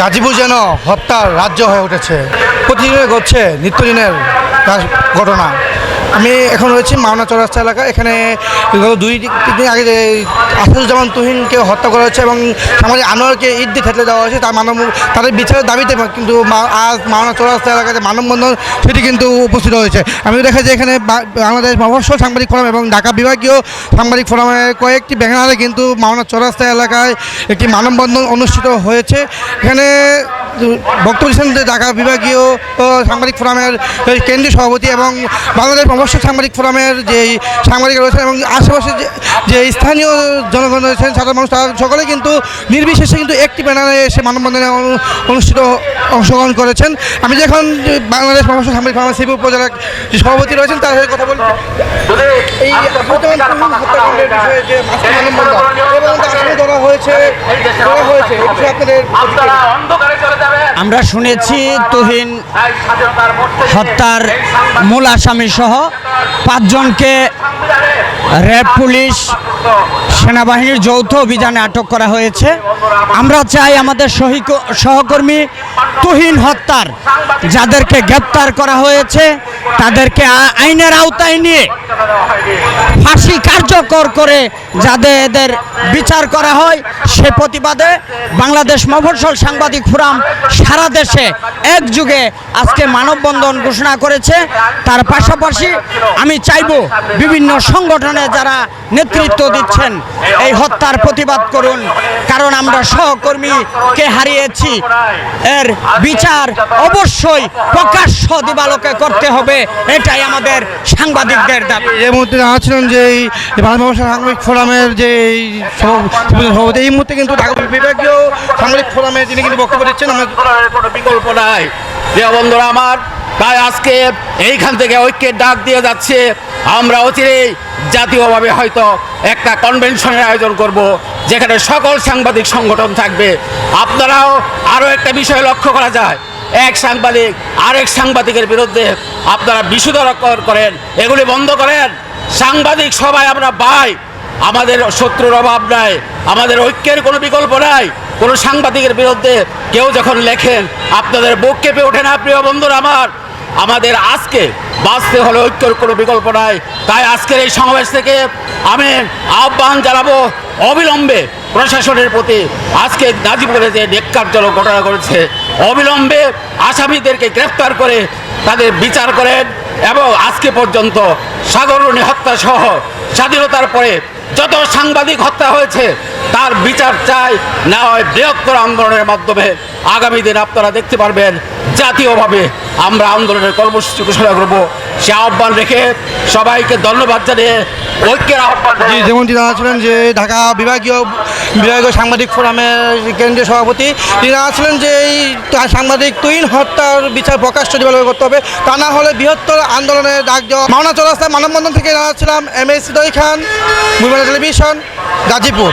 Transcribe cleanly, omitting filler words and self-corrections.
গাজীপুর যেন হত্যার রাজ্য হয়ে উঠেছে। প্রতিদিনে ঘটছে নিত্যদিনের ঘটনা। আমি এখন রয়েছি মাওনা চৌরাস্তা এলাকা। এখানে গত 2-3 দিন আগে আসাদুজ্জামান তুহিনকে হত্যা করা হয়েছে এবং আমাদের আনোয়ারকে ইট দিয়ে থেতলে দেওয়া হয়েছে তাদের বিচারের দাবিতে, কিন্তু আজ মাওনা চৌরাস্তা এলাকাতে মানববন্ধন সেটি কিন্তু উপস্থিত হয়েছে। আমি দেখা যায় এখানে বাংলাদেশ মফস্বল সাংবাদিক ফোরাম এবং ঢাকা বিভাগীয় সাংবাদিক ফোরামের কয়েকটি ব্যানারে কিন্তু মাওনা চৌরাস্তা এলাকায় একটি মানববন্ধন অনুষ্ঠিত হয়েছে। এখানে বক্তব্য দিচ্ছেন ঢাকা বিভাগীয় সাংবাদিক ফোরামের কেন্দ্রীয় সভাপতি এবং বাংলাদেশ মফস্বল সাংবাদিক ফোরামের যে সাংবাদিক রয়েছেন এবং আশেপাশে যে স্থানীয় জনগণ রয়েছেন, সাধারণ মানুষ, তারা সকলে কিন্তু নির্বিশেষে কিন্তু একটি ব্যানারে এসে মানববন্ধনে অংশগ্রহণ করেছেন। আমি যখন বাংলাদেশ মফস্বল সাংবাদিক ফোরামের সিপি উপজেলার যে সভাপতি রয়েছেন তার সাথে কথা বলছি, এই হত্যাকাণ্ডের বিষয়ে যে মানববন্ধন ধরা হয়েছে আমরা শুনেছি তুহিন হত্যার মূল আসামি সহ 5 জনকে র্যাব, পুলিশ, সেনাবাহিনীর যৌথ অভিযানে আটক করা হয়েছে। আমরা চাই আমাদের সহকর্মী তুহিন হত্যার যাদেরকে গ্রেপ্তার করা হয়েছে তাদেরকে আইনের আওতায় নিয়ে ফাঁসি কার্যকর করে যাদের বিচার করা হয় সে প্রতিবাদে বাংলাদেশ মফস্বল সাংবাদিক ফোরাম সারা দেশে একযোগে আজকে মানববন্ধন ঘোষণা করেছে। তার পাশাপাশি আমি চাইব বিভিন্ন সংগঠনে যারা নেতৃত্ব দিচ্ছেন এই হত্যার প্রতিবাদ করুন, কারণ আমরা সহকর্মীকে হারিয়েছি। এর বিচার অবশ্যই প্রকাশ্য দিবালোকে করতে হবে, এটাই আমাদের সাংবাদিকদের দাবি। এই মুহূর্তে জানাচ্ছিলেন যে এই বাংলাদেশ সাংবাদিক ফোরামের যে সভাপতি এই মুহূর্তে কিন্তু ঢাকা বিভাগীয় সাংবাদিক ফোরামে তিনি কিন্তু বক্তব্য দিচ্ছেন। কোনো বিকল্প নাই প্রিয় বন্ধুরা আমার, তাই আজকে এইখান থেকে ঐক্যের ডাক দিয়ে যাচ্ছে। আমরা অচিরেই জাতীয়ভাবে হয়তো একটা কনভেনশনের আয়োজন করব যেখানে সকল সাংবাদিক সংগঠন থাকবে। আপনারাও আরও একটা বিষয় লক্ষ্য করা যায়, এক সাংবাদিক আরেক সাংবাদিকের বিরুদ্ধে আপনারা বিশুদ্ধ করেন, এগুলি বন্ধ করেন। সাংবাদিক সবাই আমরা ভাই, আমাদের শত্রুর অভাব নাই, আমাদের ঐক্যের কোনো বিকল্প নাই। কোনো সাংবাদিকের বিরুদ্ধে কেউ যখন লেখেন আপনাদের বুক কেঁপে ওঠে না প্রিয় বন্ধুরা আমার। আমাদের আজকে বাঁচতে হলে ঐক্যের কোনো বিকল্প নাই। তাই আজকের এই সমাবেশ থেকে আমি আহ্বান জানাবো অবিলম্বে প্রশাসনের প্রতি, আজকে গাজীপুরে যে ন্যাক্কারজনক ঘটনা করেছে অবিলম্বে আসামিদেরকে গ্রেফতার করে তাদের বিচার করেন এবং আজকে পর্যন্ত সাগররুনি হত্যা সহ স্বাধীনতার পরে যত সাংবাদিক হত্যা হয়েছে তার বিচার চাই, না হয় বৃহত্তর আন্দোলনের মাধ্যমে আগামী দিন আপনারা দেখতে পারবেন জাতীয়ভাবে আমরা আন্দোলনের কর্মসূচি ঘোষণা করব। সে আহ্বান রেখে সবাইকে ধন্যবাদ জানিয়ে ঐক্যের আহ্বান। যেমনটি জানাচ্ছিলেন যে ঢাকা বিভাগীয় সাংবাদিক ফোরামের কেন্দ্রীয় সভাপতি তিনি জানাচ্ছিলেন যে এই সাংবাদিক তুহিন হত্যার বিচার প্রকাশ্য দিবালোকে করতে হবে, তা না হলে বৃহত্তর আন্দোলনের ডাক দেওয়া। মাওনা চৌরাস্তায় মানববন্ধন থেকে জানাচ্ছিলাম MS Hridoy Khan, movement television, Gazipur.